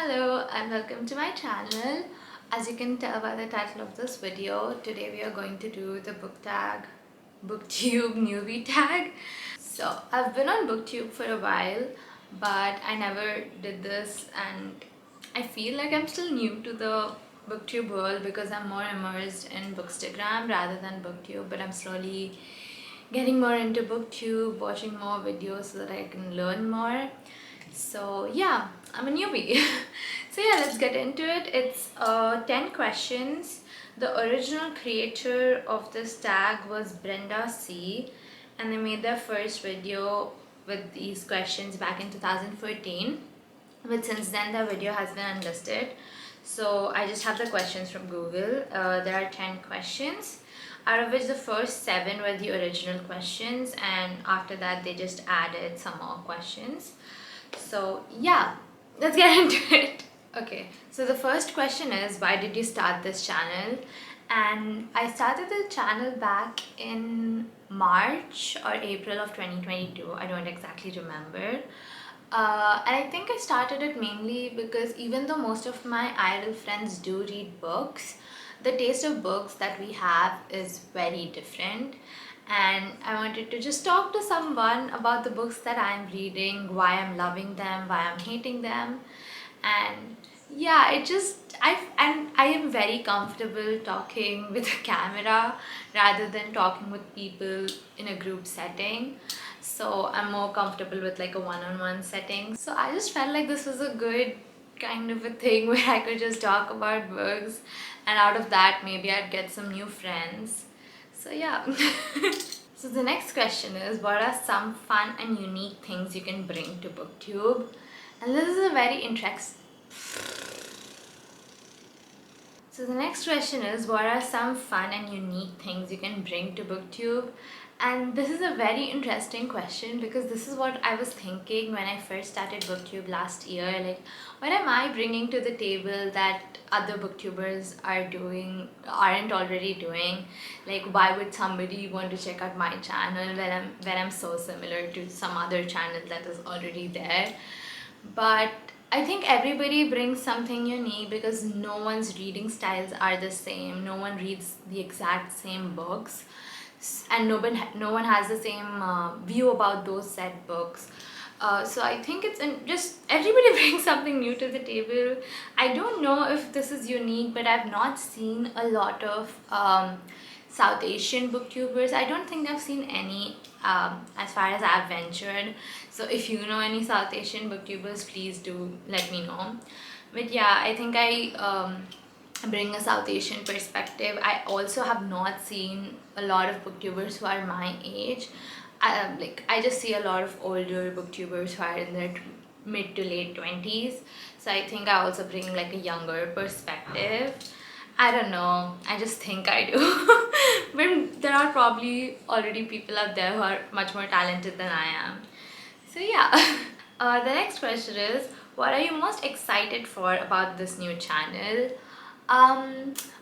Hello and welcome to my channel. As you can tell by the title of this video, today we are going to do the Booktube Newbie Tag. So I've been on Booktube for a while, but I never did this, and I feel like I'm still new to the Booktube world because I'm more immersed in Bookstagram rather than Booktube, but I'm slowly getting more into Booktube, watching more videos so that I can learn more. So yeah, I'm a newbie. So yeah, let's get into it. It's 10 questions. The original creator of this tag was Brenda C, and they made their first video with these questions back in 2014, but since then the video has been unlisted. So I just have the questions from Google. There are 10 questions, out of which the first 7 were the original questions, and after that they just added some more questions. So yeah, let's get into it. Okay, so the first question is, why did you start this channel? And I started the channel back in March or April of 2022. I don't exactly remember. And I think I started it mainly because even though most of my IRL friends do read books, the taste of books that we have is very different. And I wanted to just talk to someone about the books that I'm reading, why I'm loving them, why I'm hating them. And yeah, I am very comfortable talking with a camera rather than talking with people in a group setting. So I'm more comfortable with like a one-on-one setting. So I just felt like this was a good kind of a thing where I could just talk about books, and out of that maybe I'd get some new friends. So yeah. So the next question is, what are some fun and unique things you can bring to Booktube? And this is a very interesting. So the next question is, what are some fun and unique things you can bring to Booktube? And this is a very interesting question because this is what I was thinking when I first started Booktube last year. Like, what am I bringing to the table that other Booktubers aren't already doing? Like, why would somebody want to check out my channel when I'm so similar to some other channel that is already there? But I think everybody brings something unique because no one's reading styles are the same. No one reads the exact same books, and no one has the same view about those said books. So I think just everybody brings something new to the table. I don't know if this is unique, but I've not seen a lot of South Asian booktubers. I don't think I've seen any as far as I've ventured. So if you know any South Asian booktubers, please do let me know. But yeah, I think I bring a South Asian perspective. I also have not seen a lot of booktubers who are my age. I just see a lot of older booktubers who are in their mid to late 20s. So I think I also bring like a younger perspective. I don't know, I just think I do. But there are probably already people out there who are much more talented than I am. So yeah. The next question is, what are you most excited for about this new channel?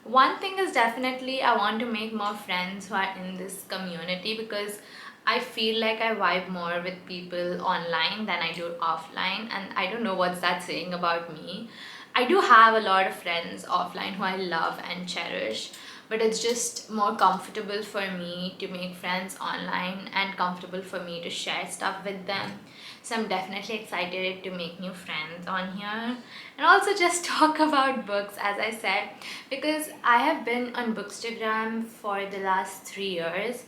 One thing is definitely I want to make more friends who are in this community because I feel like I vibe more with people online than I do offline, and I don't know what's that saying about me. I do have a lot of friends offline who I love and cherish, but it's just more comfortable for me to make friends online and comfortable for me to share stuff with them. So I'm definitely excited to make new friends on here and also just talk about books, as I said, because I have been on Bookstagram for the last 3 years,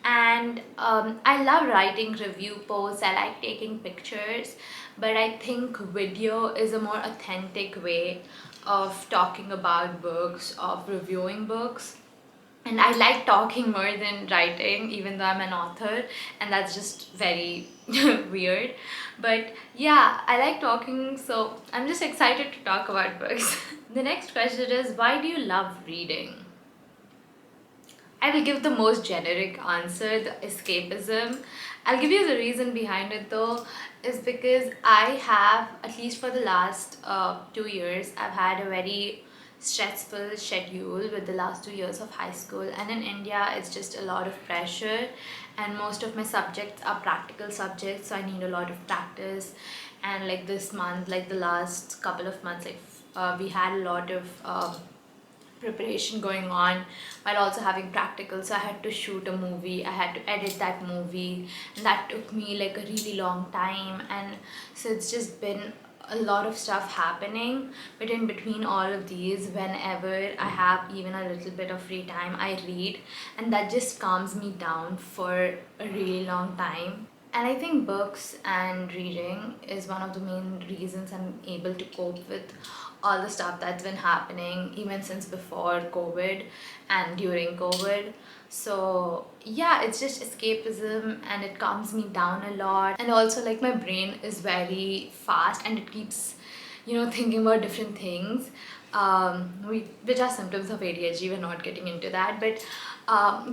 and I love writing review posts. I like taking pictures, but I think video is a more authentic way of talking about books, of reviewing books. And I like talking more than writing, even though I'm an author, and that's just very weird. But yeah, I like talking, so I'm just excited to talk about books. The next question is, why do you love reading? I will give the most generic answer, the escapism. I'll give you the reason behind it though, is because I have, at least for the last 2 years, I've had a very stressful schedule with the last 2 years of high school, and in India it's just a lot of pressure, and most of my subjects are practical subjects, so I need a lot of practice. and like this month, like the last couple of months, like we had a lot of preparation going on while also having practical. So I had to shoot a movie, I had to edit that movie, and that took me like a really long time. And so it's just been a lot of stuff happening. But in between all of these, whenever I have even a little bit of free time, I read, and that just calms me down for a really long time. And I think books and reading is one of the main reasons I'm able to cope with all the stuff that's been happening even since before COVID and during COVID. So yeah, it's just escapism and it calms me down a lot. And also, like, my brain is very fast and it keeps, thinking about different things, which are symptoms of ADHD. We're not getting into that, but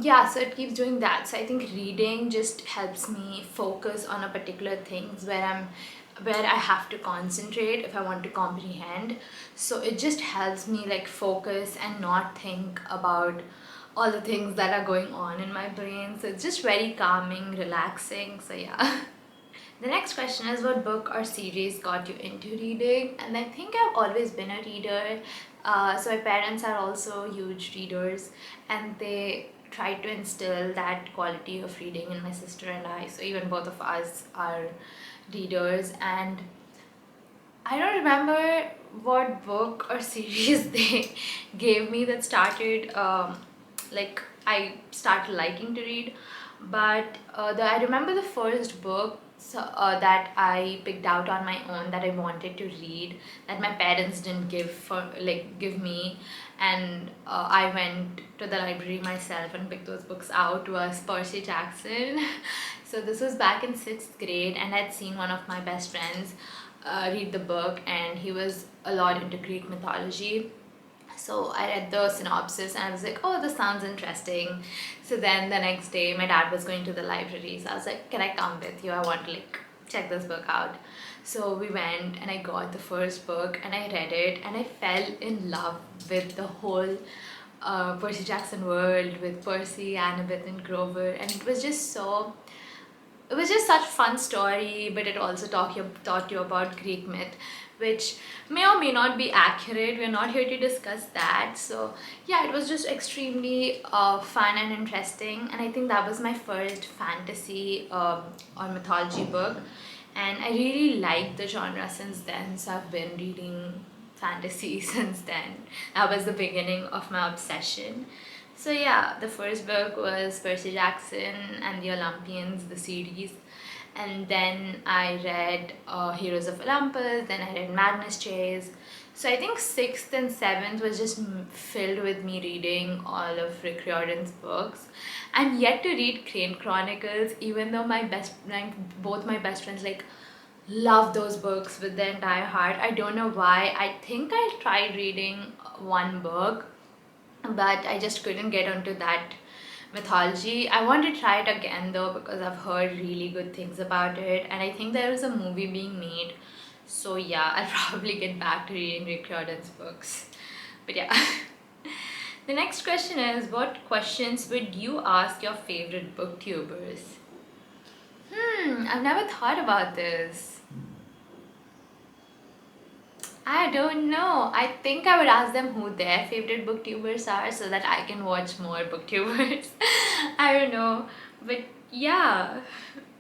yeah, so it keeps doing that. So I think reading just helps me focus on a particular things where I have to concentrate if I want to comprehend. So it just helps me like focus and not think about all the things that are going on in my brain. So it's just very calming, relaxing. So yeah. The next question is, what book or series got you into reading? And I think I've always been a reader. So my parents are also huge readers, and they try to instill that quality of reading in my sister and I. So even both of us are readers, and I don't remember what book or series they gave me that started like I started liking to read. But I remember the first book that I picked out on my own that I wanted to read, that my parents didn't give me, and I went to the library myself and picked those books out, was Percy Jackson. So this was back in 6th grade, and I'd seen one of my best friends read the book, and he was a lot into Greek mythology. So I read the synopsis and I was like, oh, this sounds interesting. So then the next day my dad was going to the library, so I was like, can I come with you? I want to like check this book out. So we went and I got the first book and I read it, and I fell in love with the whole Percy Jackson world, with Percy, Annabeth and Grover, and it was just such a fun story. But it also taught you about Greek myth, which may or may not be accurate. We're not here to discuss that. So yeah, it was just extremely fun and interesting, and I think that was my first fantasy or mythology book, and I really liked the genre since then. So I've been reading fantasy since then. That was the beginning of my obsession. So yeah, the first book was Percy Jackson and the Olympians, the series. And then I read Heroes of Olympus, then I read Magnus Chase. So I think 6th and 7th was just filled with me reading all of Rick Riordan's books. And yet to read Crane Chronicles, even though both my best friends like love those books with their entire heart. I don't know why. I think I tried reading one book, but I just couldn't get onto that mythology. I want to try it again though, because I've heard really good things about it, and I think there is a movie being made. So yeah, I'll probably get back to reading Rick Riordan's books. But yeah. The next question is, what questions would you ask your favorite booktubers? I've never thought about this. I don't know. I think I would ask them who their favorite booktubers are so that I can watch more booktubers. I don't know. But yeah,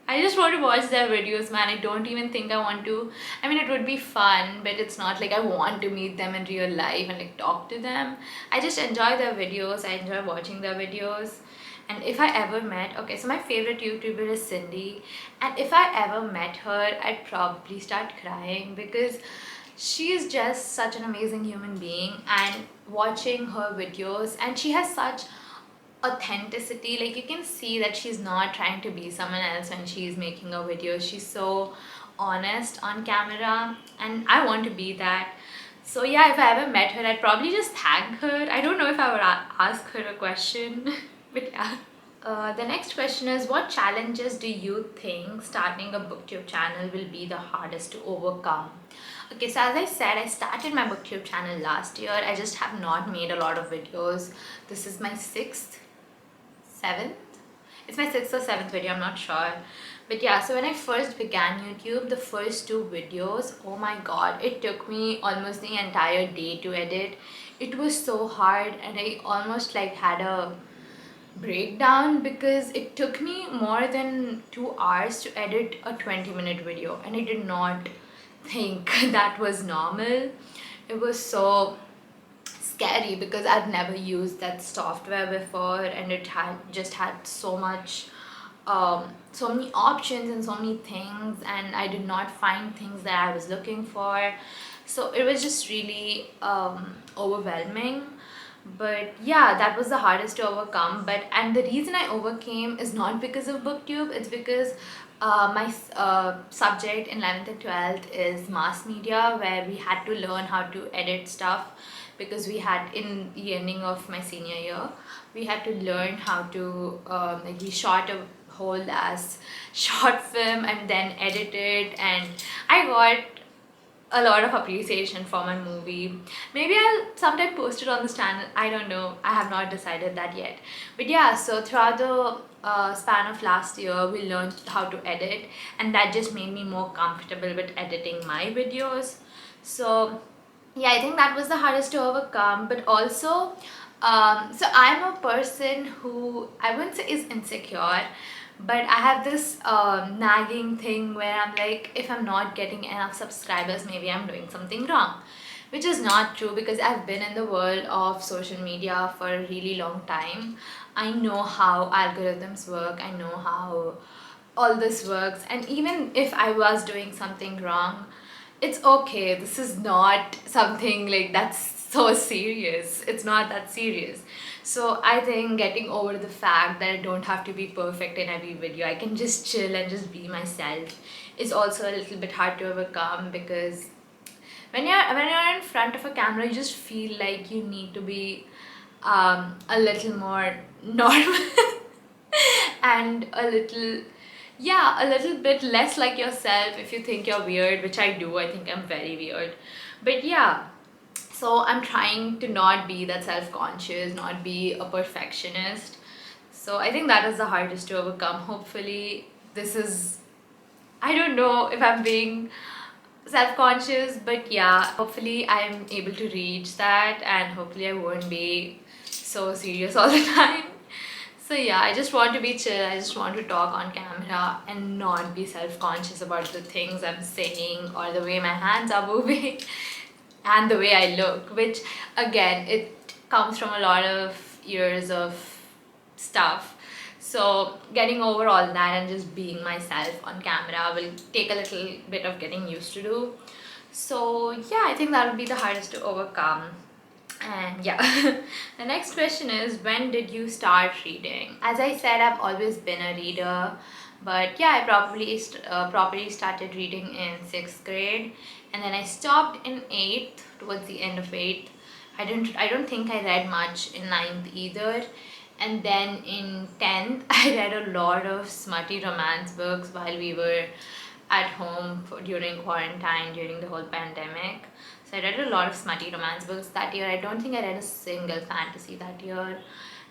I just want to watch their videos, man. I don't even think I want to. I mean, it would be fun, but it's not like I want to meet them in real life and like talk to them. I just enjoy their videos. I enjoy watching their videos. And if I ever met, okay, so my favorite YouTuber is Cindy, and if I ever met her, I'd probably start crying, because she is just such an amazing human being, and watching her videos, and she has such authenticity. Like, you can see that she's not trying to be someone else when she's making a video. She's so honest on camera, and I want to be that. So yeah, if I ever met her, I'd probably just thank her. I don't know if I would ask her a question. But yeah. The next question is, what challenges do you think starting a booktube channel will be the hardest to overcome? Okay, so as I said, I started my booktube channel last year. I just have not made a lot of videos. This is my 6th, 7th? It's my 6th or 7th video, I'm not sure. But yeah, so when I first began YouTube, the first two videos, oh my god, it took me almost the entire day to edit. It was so hard, and I almost like had a breakdown because it took me more than 2 hours to edit a 20-minute video, and I did not think that was normal. It was so scary because I'd never used that software before, and it had just had so many options and so many things, and I did not find things that I was looking for. So it was just really overwhelming. But yeah, that was the hardest to overcome. And the reason I overcame is not because of booktube, it's because my subject in 11th and 12th is mass media, where we had to learn how to edit stuff, because we had, in the ending of my senior year, we had to learn how to like, we shot a whole ass short film and then edit it, and I got a lot of appreciation for my movie. Maybe I'll sometime post it on this channel, I don't know, I have not decided that yet. But yeah, so throughout the span of last year, we learned how to edit, and that just made me more comfortable with editing my videos. So yeah, I think that was the hardest to overcome. But also, so I'm a person who I wouldn't say is insecure, but I have this nagging thing where I'm like, if I'm not getting enough subscribers, maybe I'm doing something wrong, which is not true, because I've been in the world of social media for a really long time. I know how algorithms work, I know how all this works, and even if I was doing something wrong, it's okay. This is not something like that's so serious. It's not that serious. So I think getting over the fact that I don't have to be perfect in every video, I can just chill and just be myself, is also a little bit hard to overcome, because when you're in front of a camera, you just feel like you need to be a little more normal and a little, yeah, a little bit less like yourself. If you think you're weird, which I do, I think I'm very weird. But yeah, so I'm trying to not be that self-conscious, not be a perfectionist. So I think that is the hardest to overcome. Hopefully this is, I don't know if I'm being self-conscious, but yeah, hopefully I'm able to reach that, and hopefully I won't be so serious all the time. So yeah, I just want to be chill, I just want to talk on camera and not be self-conscious about the things I'm saying or the way my hands are moving and the way I look, which again, it comes from a lot of years of stuff. So getting over all that and just being myself on camera will take a little bit of getting used to do. So yeah, I think that would be the hardest to overcome. And yeah, the next question is, when did you start reading? As I said, I've always been a reader, but yeah, I properly started reading in 6th grade, and then I stopped in 8th, towards the end of 8th. I don't think I read much in 9th either. And then in 10th, I read a lot of smutty romance books while we were at home during quarantine, during the whole pandemic. So I read a lot of smutty romance books that year. I don't think I read a single fantasy that year.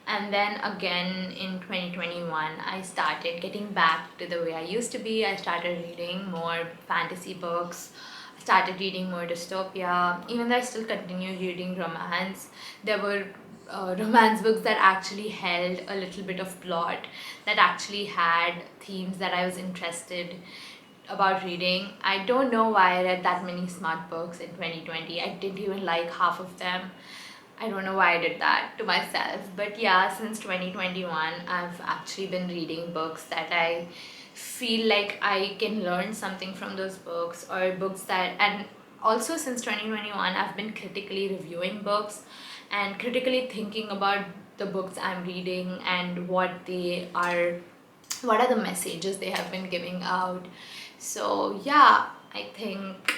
And then again in 2021, I started getting back to the way I used to be. I started reading more fantasy books. I started reading more dystopia. Even though I still continued reading romance, there were romance books that actually held a little bit of plot, that actually had themes that I was interested about reading. I don't know why I read that many smart books in 2020. I didn't even like half of them. I don't know why I did that to myself. But yeah, since 2021, I've actually been reading books that I feel like I can learn something from those books, or books that, and also since 2021, I've been critically reviewing books and critically thinking about the books I'm reading and what are the messages they have been giving out. So yeah, I think,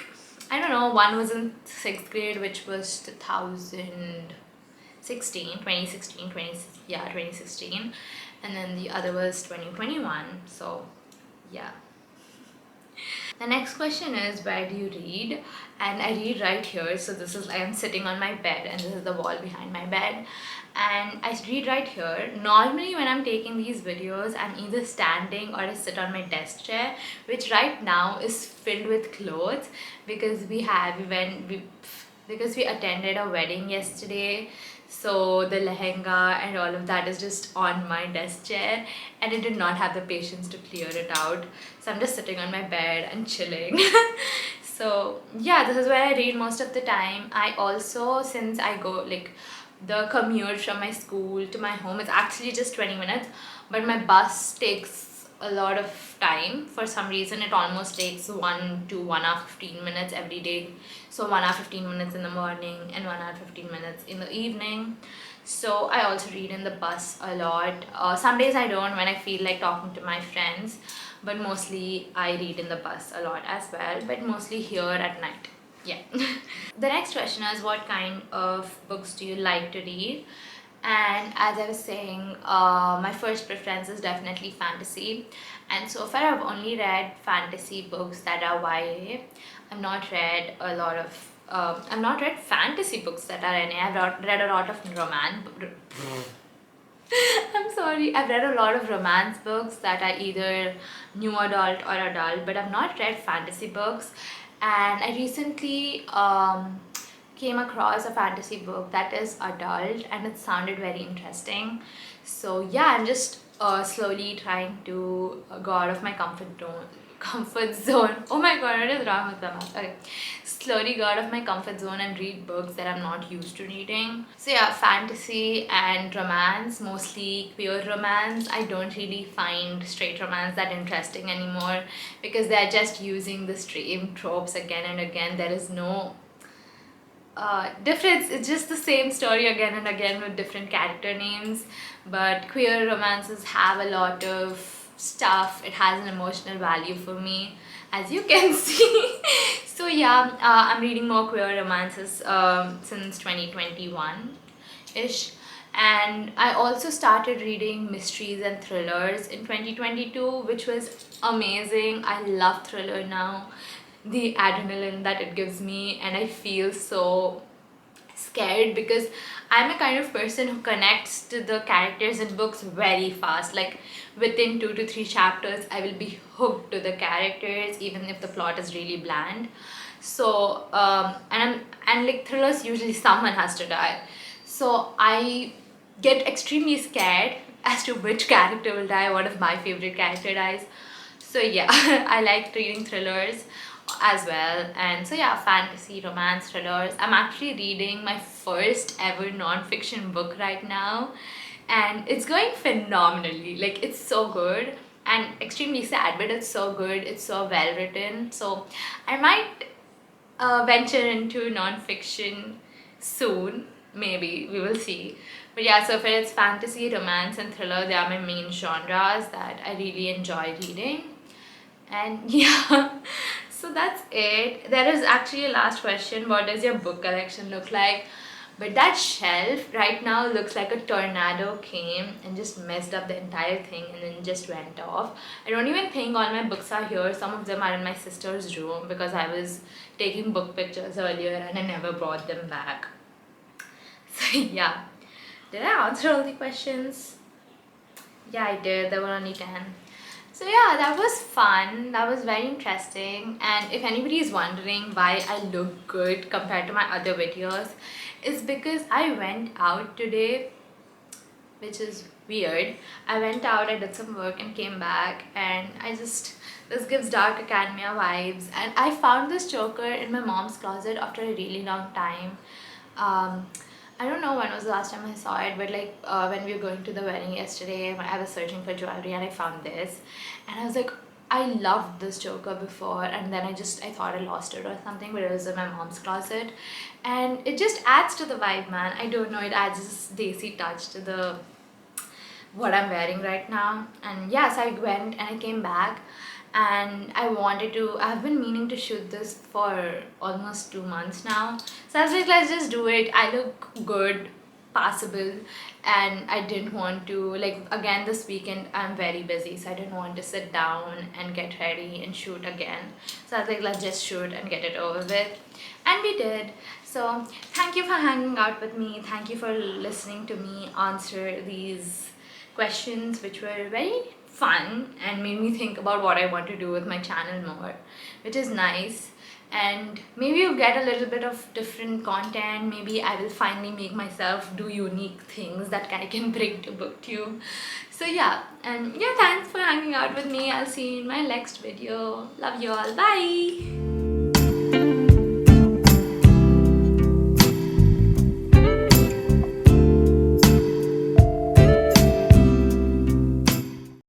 I don't know, one was in 6th grade, which was 2016, and then the other was 2021. So yeah. The next question is, where do you read? And I read right here. So this is, I am sitting on my bed and this is the wall behind my bed. And I read right here. Normally when I'm taking these videos, I'm either standing or I sit on my desk chair, which right now is filled with clothes because because we attended a wedding yesterday. So the lehenga and all of that is just on my desk chair and I did not have the patience to clear it out. So I'm just sitting on my bed and chilling. So yeah, this is where I read most of the time. I also, since I go like the commute from my school to my home is actually just 20 minutes, but my bus takes a lot of time. For some reason it almost takes 1 to 1 hour 15 minutes every day. So 1 hour 15 minutes in the morning and 1 hour 15 minutes in the evening. So I also read in the bus a lot. Some days I don't when I feel like talking to my friends, but mostly I read in the bus a lot as well, but mostly here at night. Yeah. The next question is, what kind of books do you like to read? And as I was saying, my first preference is definitely fantasy, and so far I've only read fantasy books that are YA. I've not read a lot of I've not read fantasy books that are NA. Read a lot of romance. I'm sorry, I've read a lot of romance books that are either new adult or adult, but I've not read fantasy books. And I recently came across a fantasy book that is adult and it sounded very interesting. So yeah, I'm just slowly trying to go out of my comfort zone. Oh my god, what is wrong with them? Okay, slowly go out of my comfort zone and read books that I'm not used to reading. So yeah, fantasy and romance, mostly queer romance. I don't really find straight romance that interesting anymore because they're just using the same tropes again and again. There is no difference. It's just the same story again and again with different character names. But queer romances have a lot of stuff. It has an emotional value for me, as you can see. So yeah, I'm reading more queer romances since 2021 ish. And I also started reading mysteries and thrillers in 2022, which was amazing. I love thriller now, the adrenaline that it gives me, and I feel so scared because I'm a kind of person who connects to the characters in books very fast. Like within 2 to 3 chapters I will be hooked to the characters even if the plot is really bland. So and like thrillers, usually someone has to die, so I get extremely scared as to which character will die, one of my favorite character dies. So yeah, I like reading thrillers as well. And so yeah, fantasy, romance, thrillers. I'm actually reading my first ever non-fiction book right now and it's going phenomenally. Like it's so good and extremely sad, but it's so good, it's so well written. So I might venture into non-fiction soon, maybe, we will see. But yeah, so far it's fantasy, romance and thriller. They are my main genres that I really enjoy reading. And yeah, so that's it. There is actually a last question: what does your book collection look like? But that shelf right now looks like a tornado came and just messed up the entire thing and then just went off. I don't even think all my books are here. Some of them are in my sister's room because I was taking book pictures earlier and I never brought them back. So yeah, did I answer all the questions? Yeah, I did. There were only 10. So yeah, that was fun. That was very interesting. And if anybody is wondering why I look good compared to my other videos, it's because I went out today, which is weird. I went out, I did some work and came back, and this gives dark academia vibes. And I found this choker in my mom's closet after a really long time. I don't know when was the last time I saw it, but like when we were going to the wedding yesterday, I was searching for jewelry and I found this, and I was like, I loved this choker before, and then I thought I lost it or something, but it was in my mom's closet, and it just adds to the vibe, man. I don't know, it adds this desi touch to the what I'm wearing right now. And yes, I went and I came back and I've been meaning to shoot this for almost 2 months now. So I was like, let's just do it. I look good passable, and I didn't want to, like, again this weekend I'm very busy, so I didn't want to sit down and get ready and shoot again. So I was like, let's just shoot and get it over with, and we did. So thank you for hanging out with me, thank you for listening to me answer these questions, which were very fun and made me think about what I want to do with my channel more, which is nice. And maybe you get a little bit of different content. Maybe I will finally make myself do unique things that I can bring to booktube. So yeah, and yeah, thanks for hanging out with me. I'll see you in my next video. Love you all. Bye.